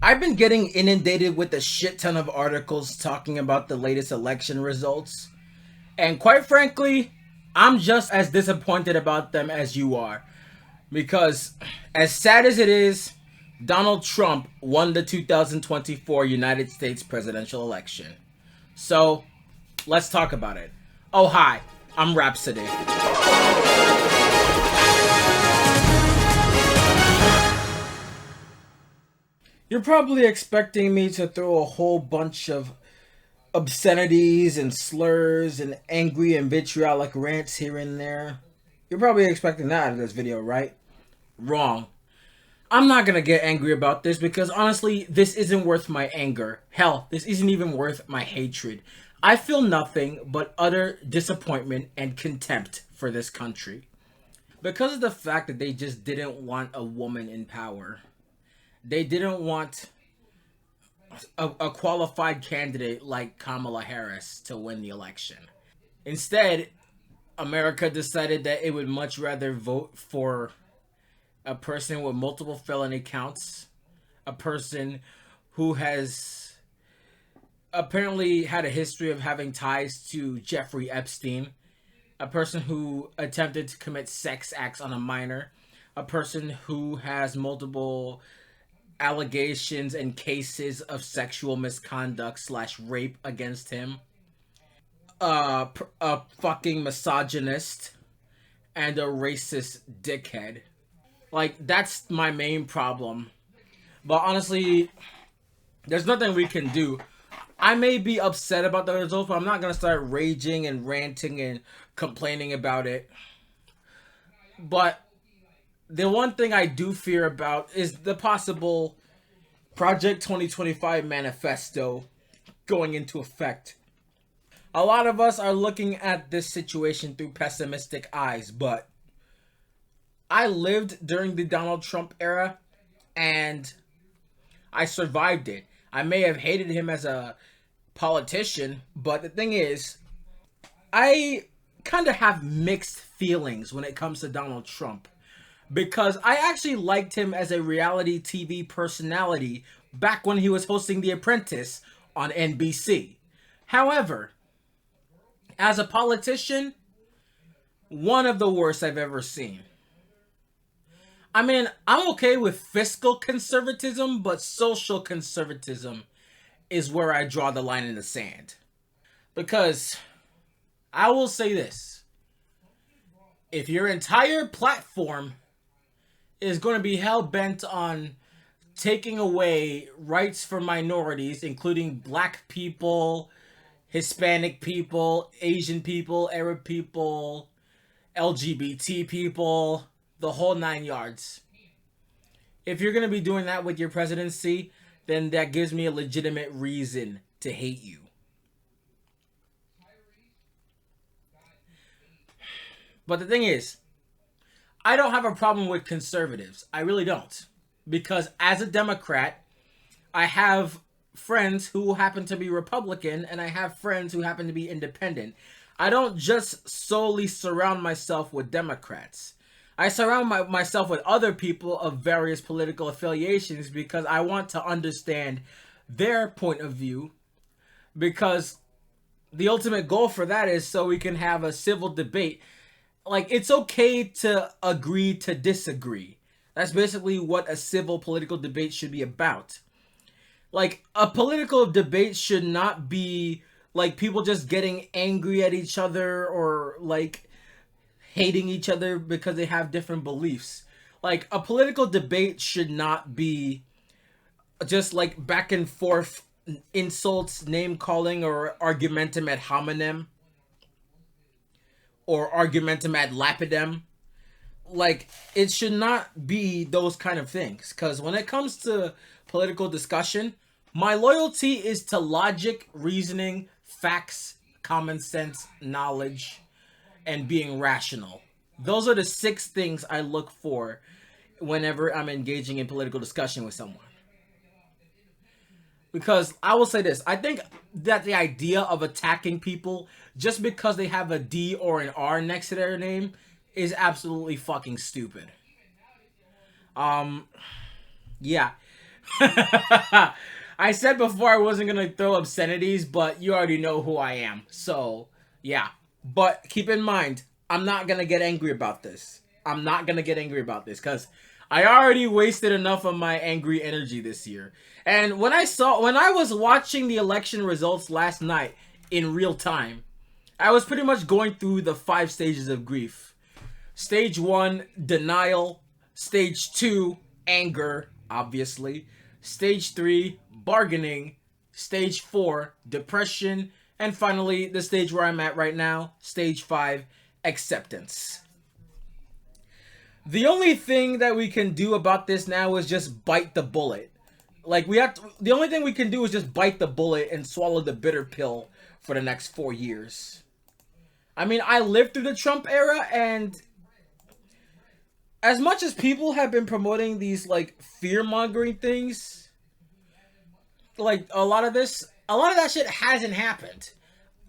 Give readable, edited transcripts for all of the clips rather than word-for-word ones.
I've been getting inundated with a shit ton of articles talking about the latest election results. And quite frankly, I'm just as disappointed about them as you are. Because, as sad as it is, Donald Trump won the 2024 United States presidential election. So, let's talk about it. Oh, hi, I'm Rhapsody. You're probably expecting me to throw a whole bunch of obscenities and slurs and angry and vitriolic rants here and there. You're probably expecting that out of this video, right? Wrong. I'm not gonna get angry about this because honestly, this isn't worth my anger. Hell, this isn't even worth my hatred. I feel nothing but utter disappointment and contempt for this country. Because of the fact that they just didn't want a woman in power. They didn't want a qualified candidate like Kamala Harris to win the election. Instead, America decided that it would much rather vote for a person with multiple felony counts, a person who has apparently had a history of having ties to Jeffrey Epstein, a person who attempted to commit sex acts on a minor, a person who has multiple allegations and cases of sexual misconduct slash rape against him, a fucking misogynist, and a racist dickhead. Like, that's my main problem. But honestly, there's nothing we can do. I may be upset about the results, but I'm not gonna start raging and ranting and complaining about it. But the one thing I do fear about is the possible Project 2025 manifesto going into effect. A lot of us are looking at this situation through pessimistic eyes, but I lived during the Donald Trump era and I survived it. I may have hated him as a politician, but the thing is, I kind of have mixed feelings when it comes to Donald Trump. Because I actually liked him as a reality TV personality back when he was hosting The Apprentice on NBC. However, as a politician, one of the worst I've ever seen. I mean, I'm okay with fiscal conservatism, but social conservatism is where I draw the line in the sand. Because I will say this. If your entire platform is going to be hell-bent on taking away rights for minorities, including black people, Hispanic people, Asian people, Arab people, LGBT people, the whole nine yards. If you're going to be doing that with your presidency, then that gives me a legitimate reason to hate you. But the thing is, I don't have a problem with conservatives. I really don't. Because as a Democrat, I have friends who happen to be Republican and I have friends who happen to be independent. I don't just solely surround myself with Democrats. I surround myself with other people of various political affiliations because I want to understand their point of view. Because the ultimate goal for that is so we can have a civil debate. Like, it's okay to agree to disagree. That's basically what a civil political debate should be about. Like, a political debate should not be, like, people just getting angry at each other or, like, hating each other because they have different beliefs. Like, a political debate should not be just, like, back and forth insults, name-calling, or argumentum ad hominem. Or argumentum ad lapidem. Like, it should not be those kind of things. Because when it comes to political discussion, my loyalty is to logic, reasoning, facts, common sense, knowledge, and being rational. Those are the 6 things I look for whenever I'm engaging in political discussion with someone. Because I will say this, I think that the idea of attacking people just because they have a D or an R next to their name is absolutely fucking stupid. Yeah. I said before I wasn't gonna throw obscenities, but you already know who I am. So, yeah. But keep in mind, I'm not gonna get angry about this. I'm not gonna get angry about this because I already wasted enough of my angry energy this year. And when I was watching the election results last night in real time, I was pretty much going through the 5 stages of grief. Stage 1, denial. Stage 2, anger, obviously. Stage 3, bargaining. Stage 4, depression. And finally, the stage where I'm at right now, stage 5, acceptance. The only thing that we can do about this now is just bite the bullet. Like the only thing we can do is just bite the bullet and swallow the bitter pill for the next 4 years. I mean, I lived through the Trump era, and as much as people have been promoting these like fear-mongering things, like a lot of that shit hasn't happened.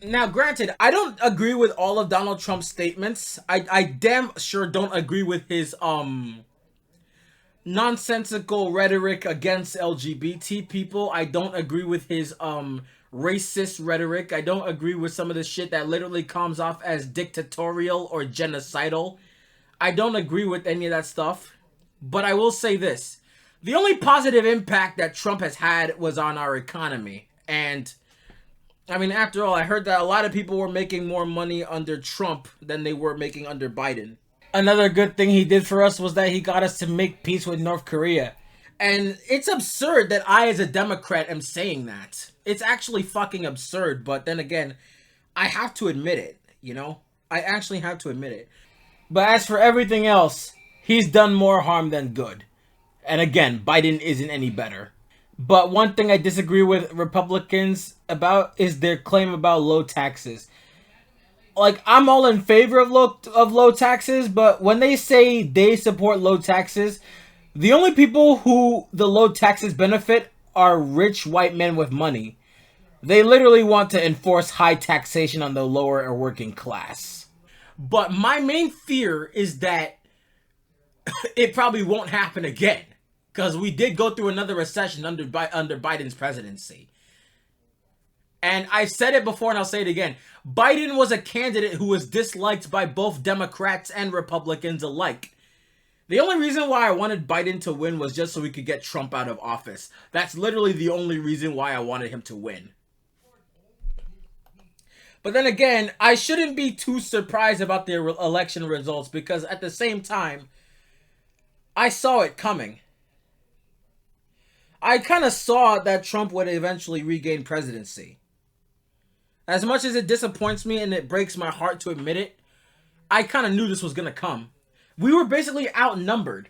Now, granted, I don't agree with all of Donald Trump's statements. I damn sure don't agree with his nonsensical rhetoric against LGBT people. I don't agree with his racist rhetoric. I don't agree with some of the shit that literally comes off as dictatorial or genocidal. I don't agree with any of that stuff. But I will say this. The only positive impact that Trump has had was on our economy. And I mean, after all, I heard that a lot of people were making more money under Trump than they were making under Biden. Another good thing he did for us was that he got us to make peace with North Korea. And it's absurd that I, as a Democrat, am saying that. It's actually fucking absurd, but then again, I have to admit it, you know? I actually have to admit it. But as for everything else, he's done more harm than good. And again, Biden isn't any better. But one thing I disagree with Republicans about is their claim about low taxes. Like, I'm all in favor of low taxes, but when they say they support low taxes, the only people who the low taxes benefit are rich white men with money. They literally want to enforce high taxation on the lower or working class. But my main fear is that it probably won't happen again. Because we did go through another recession under Biden's presidency. And I've said it before and I'll say it again. Biden was a candidate who was disliked by both Democrats and Republicans alike. The only reason why I wanted Biden to win was just so we could get Trump out of office. That's literally the only reason why I wanted him to win. But then again, I shouldn't be too surprised about the election results because at the same time, I saw it coming. I kind of saw that Trump would eventually regain presidency. As much as it disappoints me and it breaks my heart to admit it, I kind of knew this was going to come. We were basically outnumbered.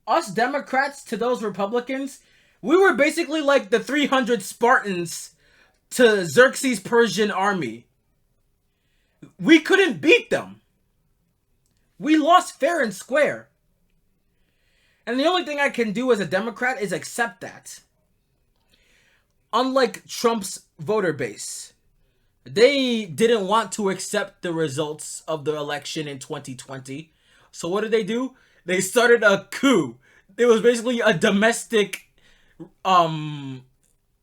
Us Democrats to those Republicans, we were basically like the 300 Spartans to Xerxes' Persian army. We couldn't beat them. We lost fair and square. And the only thing I can do as a Democrat is accept that. Unlike Trump's voter base, they didn't want to accept the results of the election in 2020. So what did they do? They started a coup. It was basically a domestic, I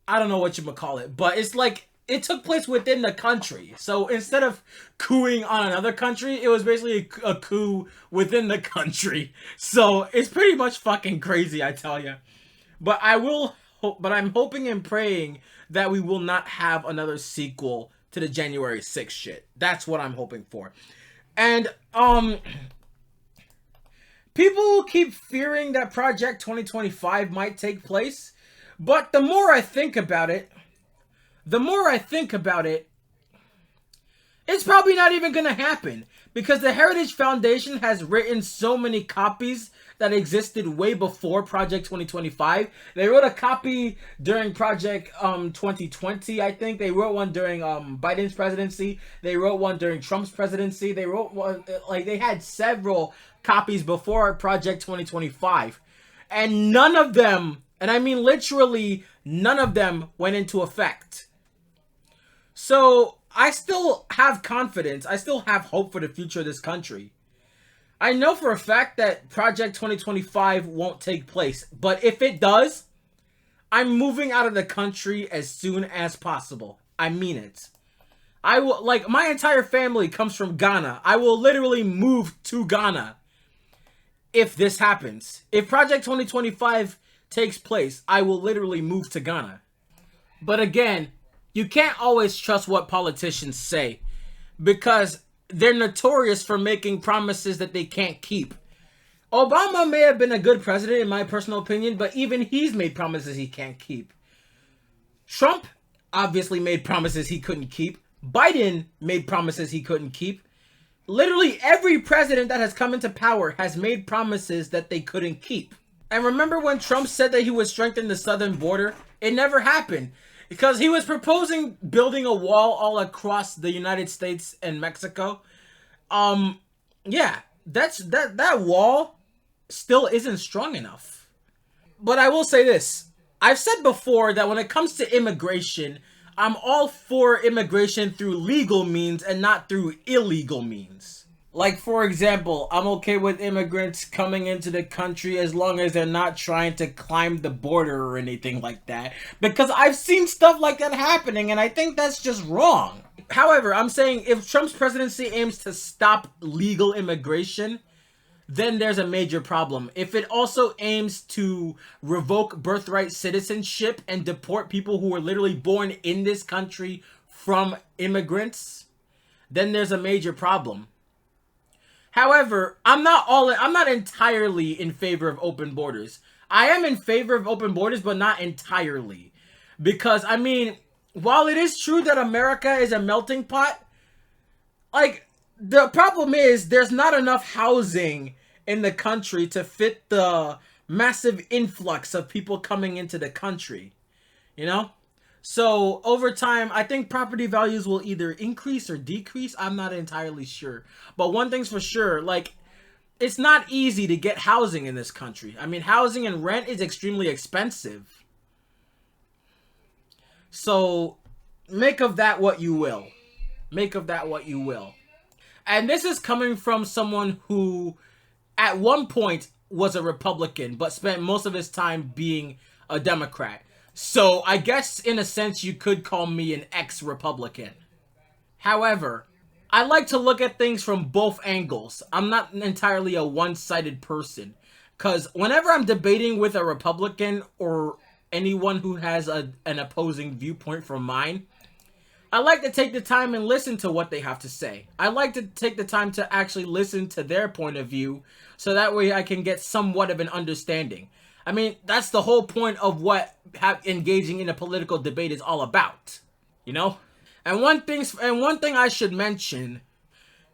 don't know what you would call it, but it's like it took place within the country. So instead of cooing on another country, it was basically a coup within the country. So it's pretty much fucking crazy, I tell you. But I'm hoping and praying that we will not have another sequel to the January 6th shit. That's what I'm hoping for. And people keep fearing that Project 2025 might take place, but the more I think about it, it's probably not even going to happen because the Heritage Foundation has written so many copies that existed way before Project 2025. They wrote a copy during Project 2020, I think. They wrote one during Biden's presidency. They wrote one during Trump's presidency. They wrote one, like, they had several copies before Project 2025. And none of them, and I mean literally none of them, went into effect. So I still have confidence. I still have hope for the future of this country. I know for a fact that Project 2025 won't take place, but if it does, I'm moving out of the country as soon as possible. I mean it. I will, like, my entire family comes from Ghana. I will literally move to Ghana if this happens. If Project 2025 takes place, I will literally move to Ghana. But again, you can't always trust what politicians say because they're notorious for making promises that they can't keep. Obama may have been a good president in my personal opinion, but even he's made promises he can't keep. Trump obviously made promises he couldn't keep. Biden made promises he couldn't keep. Literally every president that has come into power has made promises that they couldn't keep. And remember when Trump said that he would strengthen the southern border? It never happened because he was proposing building a wall all across the United States and Mexico. Yeah, that wall still isn't strong enough. But I will say this. I've said before that when it comes to immigration, I'm all for immigration through legal means and not through illegal means. Like, for example, I'm okay with immigrants coming into the country as long as they're not trying to climb the border or anything like that. Because I've seen stuff like that happening, and I think that's just wrong. However, I'm saying if Trump's presidency aims to stop legal immigration, then there's a major problem. If it also aims to revoke birthright citizenship and deport people who were literally born in this country from immigrants, then there's a major problem. However, I'm not entirely in favor of open borders. I am in favor of open borders, but not entirely. Because, I mean, while it is true that America is a melting pot, like, the problem is there's not enough housing in the country to fit the massive influx of people coming into the country, you know? So over time, I think property values will either increase or decrease. I'm not entirely sure. But one thing's for sure, like, it's not easy to get housing in this country. I mean, housing and rent is extremely expensive. So make of that what you will. Make of that what you will. And this is coming from someone who at one point was a Republican, but spent most of his time being a Democrat. So I guess in a sense you could call me an ex-Republican. However, I like to look at things from both angles. I'm not entirely a one-sided person. Because whenever I'm debating with a Republican or anyone who has an opposing viewpoint from mine, I like to take the time and listen to what they have to say. I like to take the time to actually listen to their point of view so that way I can get somewhat of an understanding. I mean, that's the whole point of what engaging in a political debate is all about, you know? And one thing I should mention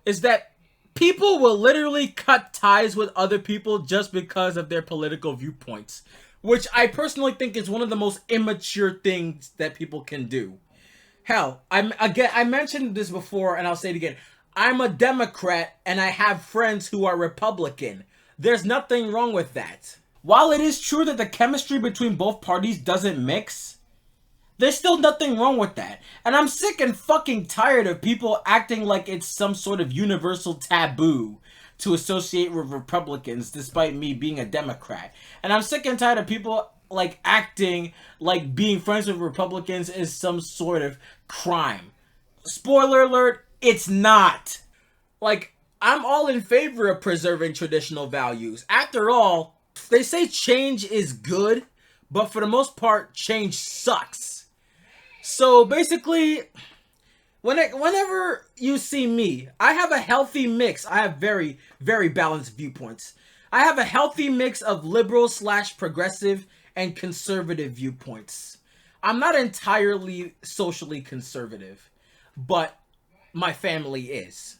is that people will literally cut ties with other people just because of their political viewpoints, which I personally think is one of the most immature things that people can do. Hell, I mentioned this before and I'll say it again. I'm a Democrat and I have friends who are Republican. There's nothing wrong with that. While it is true that the chemistry between both parties doesn't mix, there's still nothing wrong with that. And I'm sick and fucking tired of people acting like it's some sort of universal taboo to associate with Republicans despite me being a Democrat. And I'm sick and tired of people like acting like being friends with Republicans is some sort of crime. Spoiler alert, it's not. Like, I'm all in favor of preserving traditional values. After all, they say change is good, but for the most part, change sucks. So basically, whenever you see me, I have a healthy mix. I have very, very balanced viewpoints. I have a healthy mix of liberal/progressive and conservative viewpoints. I'm not entirely socially conservative, but my family is.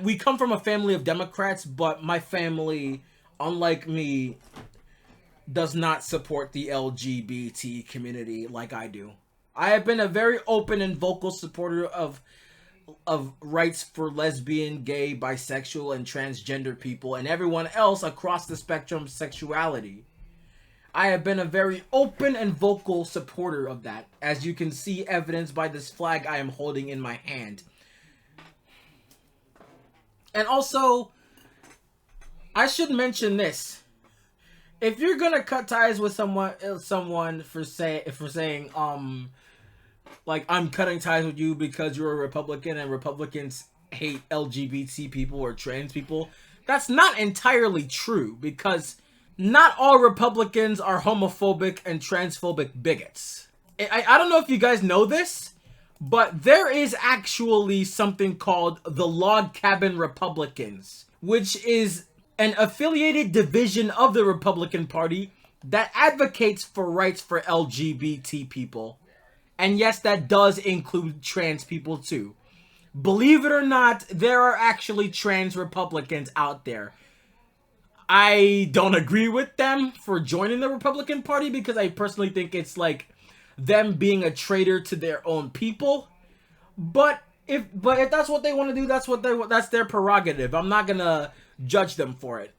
We come from a family of Democrats, but my family, unlike me, does not support the LGBT community like I do. I have been a very open and vocal supporter of rights for lesbian, gay, bisexual, and transgender people, and everyone else across the spectrum of sexuality. I have been a very open and vocal supporter of that, as you can see evidenced by this flag I am holding in my hand. And also, I should mention this. If you're gonna cut ties with someone for saying like I'm cutting ties with you because you're a Republican and Republicans hate LGBT people or trans people, that's not entirely true because not all Republicans are homophobic and transphobic bigots. I don't know if you guys know this, but there is actually something called the Log Cabin Republicans, which is an affiliated division of the Republican Party that advocates for rights for LGBT people. And yes, that does include trans people too. Believe it or not, there are actually trans Republicans out there. I don't agree with them for joining the Republican Party because I personally think it's like them being a traitor to their own people. But if that's what they want to do, that's their prerogative. I'm not gonna judge them for it.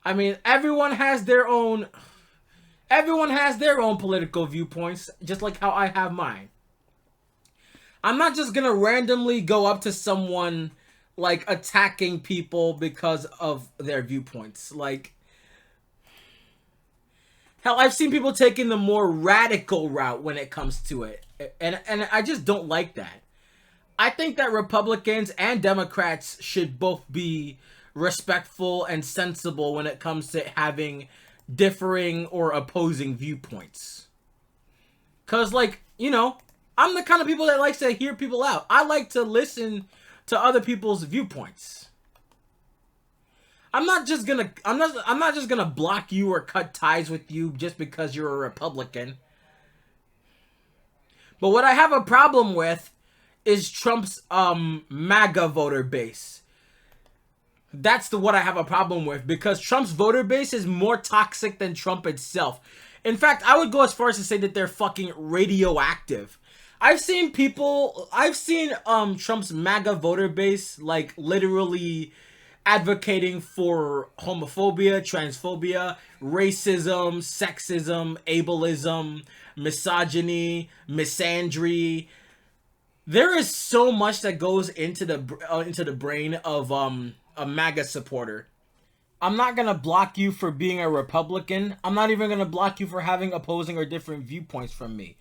I mean, everyone has their own political viewpoints, just like how I have mine. I'm not just gonna randomly go up to someone like attacking people because of their viewpoints. Like, hell, I've seen people taking the more radical route when it comes to it. And I just don't like that. I think that Republicans and Democrats should both be respectful and sensible when it comes to having differing or opposing viewpoints. Cause like, you know, I'm the kind of people that likes to hear people out. I like to listen to other people's viewpoints. I'm not just gonna block you or cut ties with you just because you're a Republican. But what I have a problem with is Trump's MAGA voter base. That's what I have a problem with, because Trump's voter base is more toxic than Trump itself. In fact, I would go as far as to say that they're fucking radioactive. I've seen Trump's MAGA voter base like literally advocating for homophobia, transphobia, racism, sexism, ableism, misogyny, misandry. There is so much that goes into the brain of a MAGA supporter. I'm not gonna block you for being a Republican. I'm not even gonna block you for having opposing or different viewpoints from me.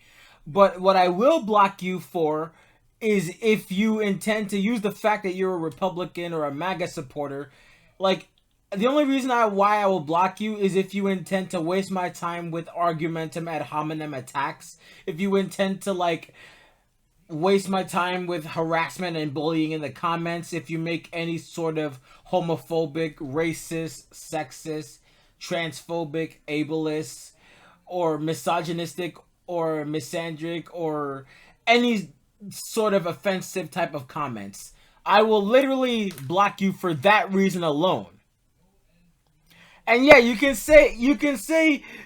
But what I will block you for is if you intend to use the fact that you're a Republican or a MAGA supporter. Like, the only reason why I will block you is if you intend to waste my time with argumentum ad hominem attacks. If you intend to, like, waste my time with harassment and bullying in the comments. If you make any sort of homophobic, racist, sexist, transphobic, ableist, or misogynistic, or misandric, or any sort of offensive type of comments, I will literally block you for that reason alone. And yeah, you can say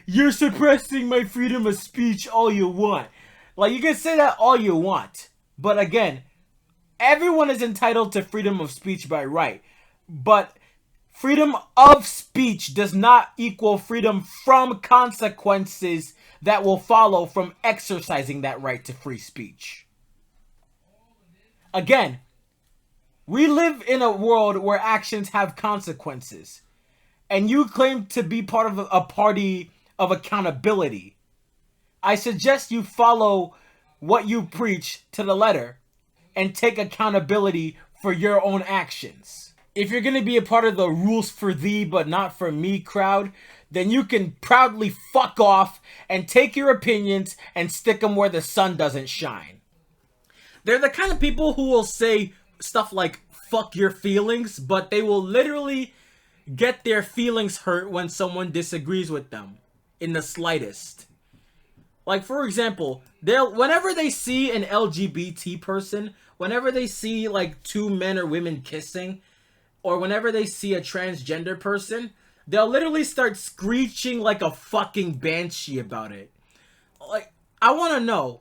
you're suppressing my freedom of speech all you want. Like, you can say that all you want. But again, everyone is entitled to freedom of speech by right. But freedom of speech does not equal freedom from consequences that will follow from exercising that right to free speech. Again, we live in a world where actions have consequences. And you claim to be part of a party of accountability. I suggest you follow what you preach to the letter and take accountability for your own actions. If you're going to be a part of the rules for thee but not for me crowd, then you can proudly fuck off and take your opinions and stick them where the sun doesn't shine. They're the kind of people who will say stuff like fuck your feelings, but they will literally get their feelings hurt when someone disagrees with them in the slightest. Like, for example, whenever they see an LGBT person, whenever they see, like, two men or women kissing, or whenever they see a transgender person, they'll literally start screeching like a fucking banshee about it. Like, I want to know,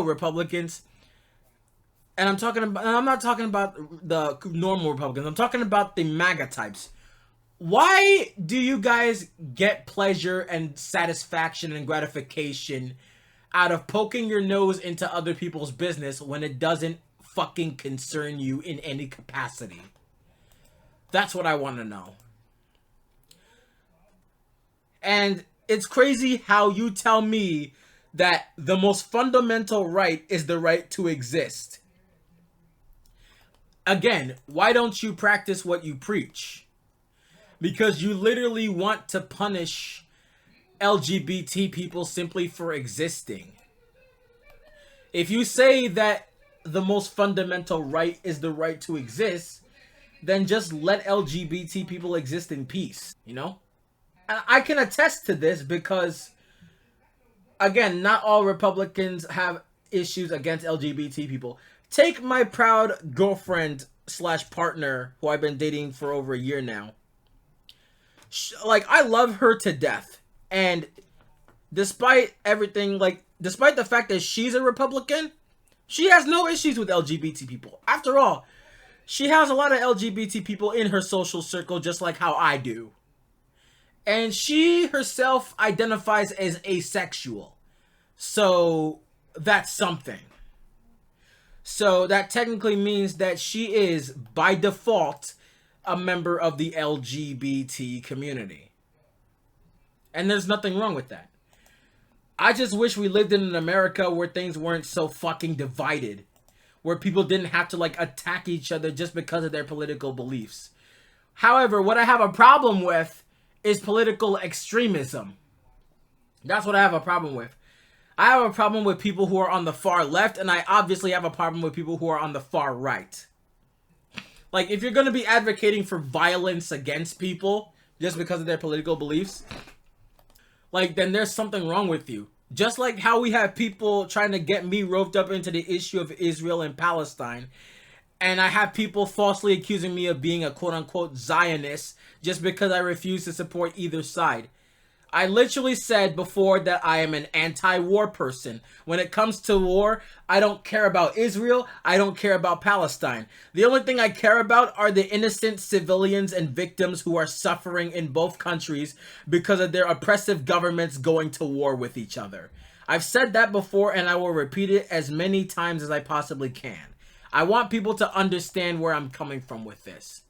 Republicans, and I'm not talking about the normal Republicans, I'm talking about the MAGA types. Why do you guys get pleasure and satisfaction and gratification out of poking your nose into other people's business when it doesn't fucking concern you in any capacity? That's what I want to know. And it's crazy how you tell me that the most fundamental right is the right to exist. Again, why don't you practice what you preach? Because you literally want to punish LGBT people simply for existing. If you say that the most fundamental right is the right to exist, then just let LGBT people exist in peace, you know? And I can attest to this because, again, not all Republicans have issues against LGBT people. Take my proud girlfriend slash partner who I've been dating for over a year now. Like, I love her to death. And despite everything, like, despite the fact that she's a Republican, she has no issues with LGBT people. After all, she has a lot of LGBT people in her social circle just like how I do. And she herself identifies as asexual. So that's something. So that technically means that she is, by default, a member of the LGBT community. And there's nothing wrong with that. I just wish we lived in an America where things weren't so fucking divided. Where people didn't have to, like, attack each other just because of their political beliefs. However, what I have a problem with is political extremism. That's what I have a problem with. I have a problem with people who are on the far left, and I obviously have a problem with people who are on the far right. Like, if you're going to be advocating for violence against people just because of their political beliefs, like, then there's something wrong with you. Just like how we have people trying to get me roped up into the issue of Israel and Palestine, and I have people falsely accusing me of being a quote-unquote Zionist just because I refuse to support either side. I literally said before that I am an anti-war person. When it comes to war, I don't care about Israel. I don't care about Palestine. The only thing I care about are the innocent civilians and victims who are suffering in both countries because of their oppressive governments going to war with each other. I've said that before, and I will repeat it as many times as I possibly can. I want people to understand where I'm coming from with this.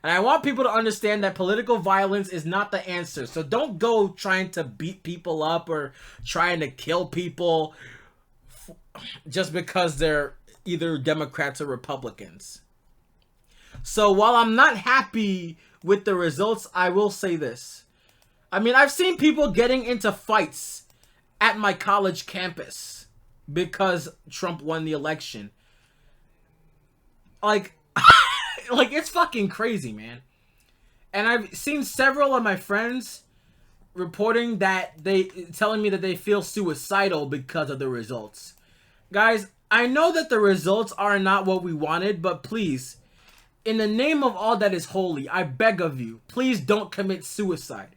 And I want people to understand that political violence is not the answer. So don't go trying to beat people up or trying to kill people just because they're either Democrats or Republicans. So while I'm not happy with the results, I will say this. I mean, I've seen people getting into fights at my college campus because Trump won the election. Like... Like, it's fucking crazy, man. And I've seen several of my friends reporting that telling me that they feel suicidal because of the results. Guys, I know that the results are not what we wanted, but please, in the name of all that is holy, I beg of you, please don't commit suicide.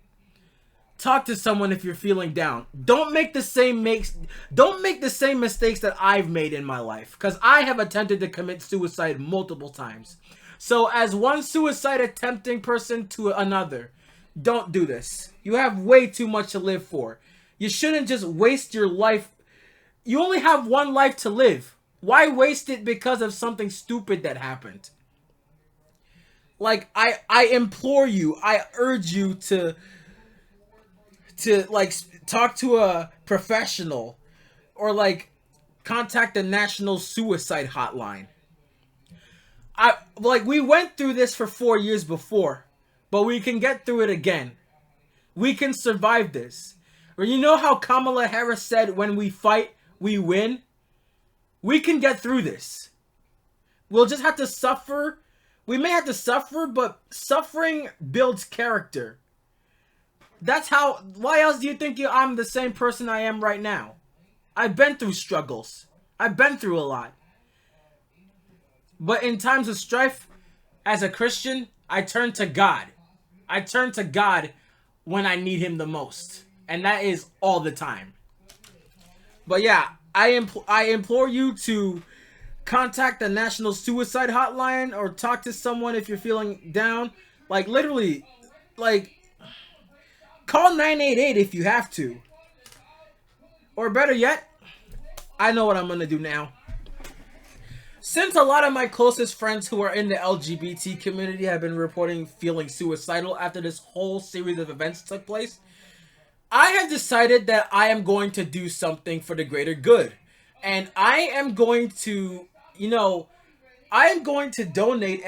Talk to someone if you're feeling down. Don't make the same mistakes that I've made in my life, because I have attempted to commit suicide multiple times. So as one suicide attempting person to another, don't do this. You have way too much to live for. You shouldn't just waste your life. You only have one life to live. Why waste it because of something stupid that happened? Like, I implore you, I urge you to like talk to a professional or like contact the National Suicide Hotline. We went through this for 4 years before, but we can get through it again. We can survive this. Or you know how Kamala Harris said, when we fight, we win? We can get through this. We'll just have to suffer. We may have to suffer, but suffering builds character. That's how... Why else do you think I'm the same person I am right now? I've been through struggles. I've been through a lot. But in times of strife, as a Christian, I turn to God. I turn to God when I need him the most. And that is all the time. But yeah, I implore you to contact the National Suicide Hotline or talk to someone if you're feeling down. Like, literally, like, call 988 if you have to. Or better yet, I know what I'm going to do now. Since a lot of my closest friends who are in the LGBT community have been reporting feeling suicidal after this whole series of events took place, I have decided that I am going to do something for the greater good. And I am going to, I am going to donate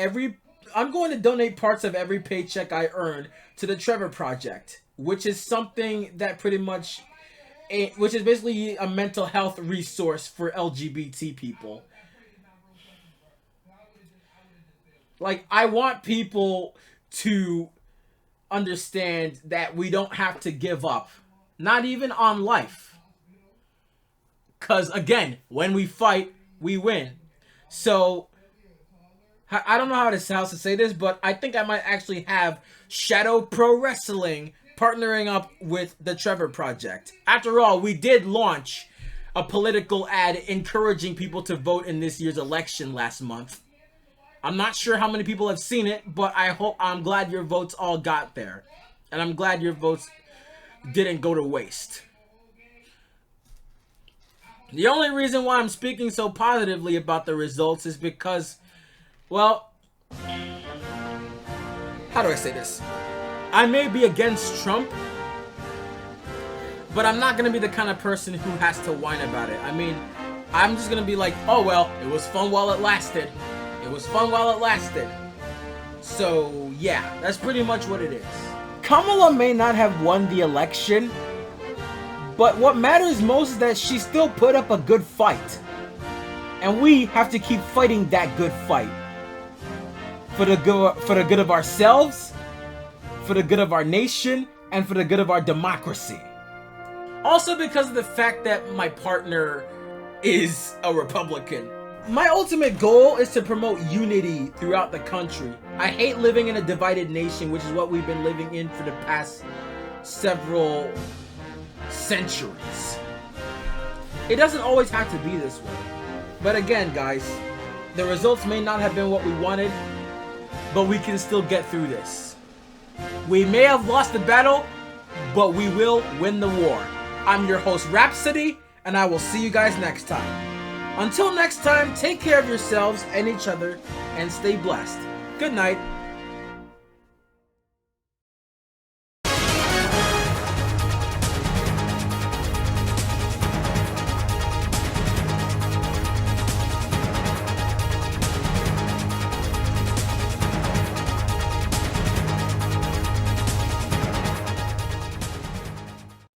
I'm going to donate parts of every paycheck I earn to the Trevor Project, which is something that which is basically a mental health resource for LGBT people. Like, I want people to understand that we don't have to give up, not even on life. Because, again, when we fight, we win. So, I don't know how to say this, but I think I might actually have Shadow Pro Wrestling partnering up with the Trevor Project. After all, we did launch a political ad encouraging people to vote in this year's election last month. I'm not sure how many people have seen it, but I'm glad your votes all got there. And I'm glad your votes didn't go to waste. The only reason why I'm speaking so positively about the results is because, well, how do I say this? I may be against Trump, but I'm not going to be the kind of person who has to whine about it. I mean, I'm just going to be like, oh well, it was fun while it lasted. It was fun while it lasted. So, yeah, that's pretty much what it is. Kamala may not have won the election, but what matters most is that she still put up a good fight. And we have to keep fighting that good fight. For the good of ourselves, for the good of our nation, and for the good of our democracy. Also because of the fact that my partner is a Republican. My ultimate goal is to promote unity throughout the country. I hate living in a divided nation, which is what we've been living in for the past several centuries. It doesn't always have to be this way. But again, guys, the results may not have been what we wanted, but we can still get through this. We may have lost the battle, but we will win the war. I'm your host, Rhapsody, and I will see you guys next time. Until next time, take care of yourselves and each other, and stay blessed. Good night.